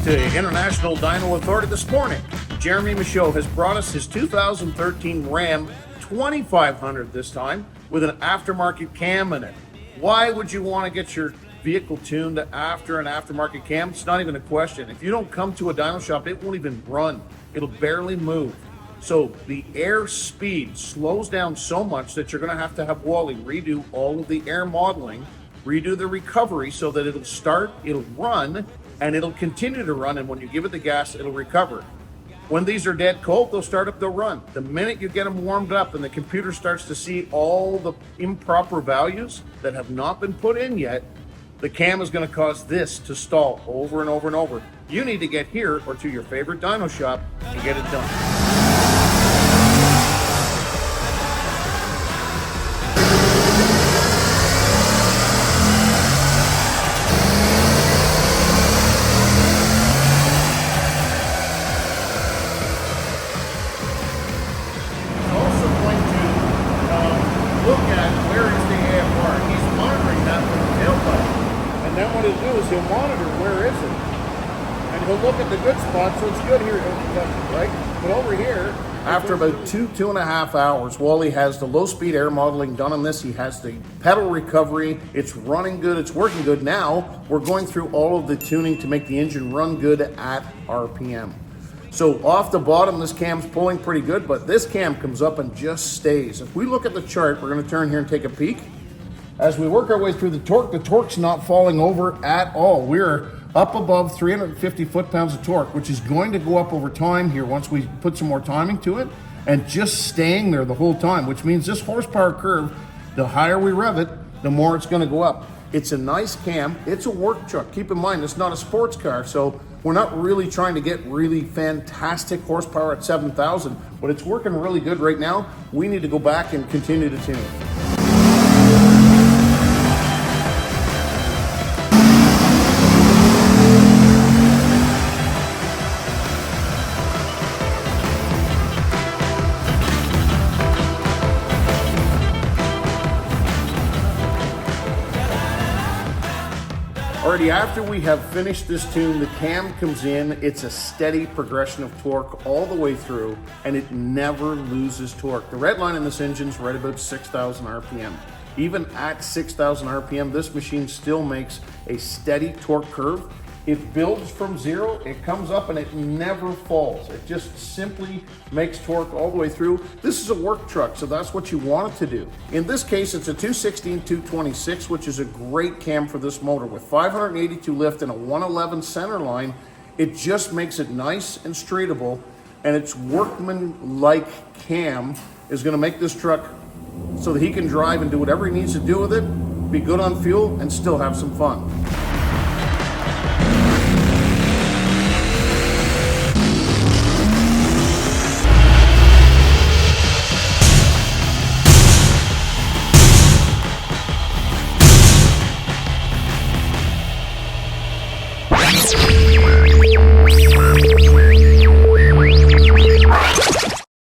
to International Dyno Authority this morning. Jeremy Michaud has brought us his 2013 Ram 2500 this time with an aftermarket cam in it. Why would you want to get your vehicle tuned after an aftermarket cam? It's not even a question. If you don't come to a dyno shop, it won't even run. It'll barely move. So the air speed slows down so much that you're going to have Wally redo all of the air modeling, redo the recovery so that it'll start, it'll run, and it'll continue to run, and when you give it the gas, it'll recover. When these are dead cold, they'll start up, they'll run. The minute you get them warmed up and the computer starts to see all the improper values that have not been put in yet, the cam is going to cause this to stall over and over and over. You need to get here or to your favorite dyno shop and get it done. Look at where is the AFR. He's monitoring that from the tailpipe. And then what he'll do is he'll monitor where is it. And he'll look at the good spots, so it's good here, right? But over here, after about two and a half hours, Wally has the low speed air modeling done on this. He has the pedal recovery. It's running good, it's working good. Now we're going through all of the tuning to make the engine run good at RPM. So off the bottom, this cam's pulling pretty good, but this cam comes up and just stays. If we look at the chart, we're gonna turn here and take a peek. As we work our way through the torque's not falling over at all. We're up above 350 foot-pounds of torque, which is going to go up over time here once we put some more timing to it, and just staying there the whole time, which means this horsepower curve, the higher we rev it, the more it's gonna go up. It's a nice cam, it's a work truck. Keep in mind, it's not a sports car, so we're not really trying to get really fantastic horsepower at 7,000, but it's working really good right now. We need to go back and continue to tune. Already after we have finished this tune, the cam comes in. It's a steady progression of torque all the way through, and it never loses torque. The red line in this engine is right about 6,000 RPM. Even at 6,000 RPM, this machine still makes a steady torque curve. It builds from zero, it comes up, and it never falls. It just simply makes torque all the way through. This is a work truck, so that's what you want it to do. In this case, it's a 216-226, which is a great cam for this motor. With 582 lift and a 111 center line, it just makes it nice and straightable, and its workman-like cam is gonna make this truck so that he can drive and do whatever he needs to do with it, be good on fuel, and still have some fun.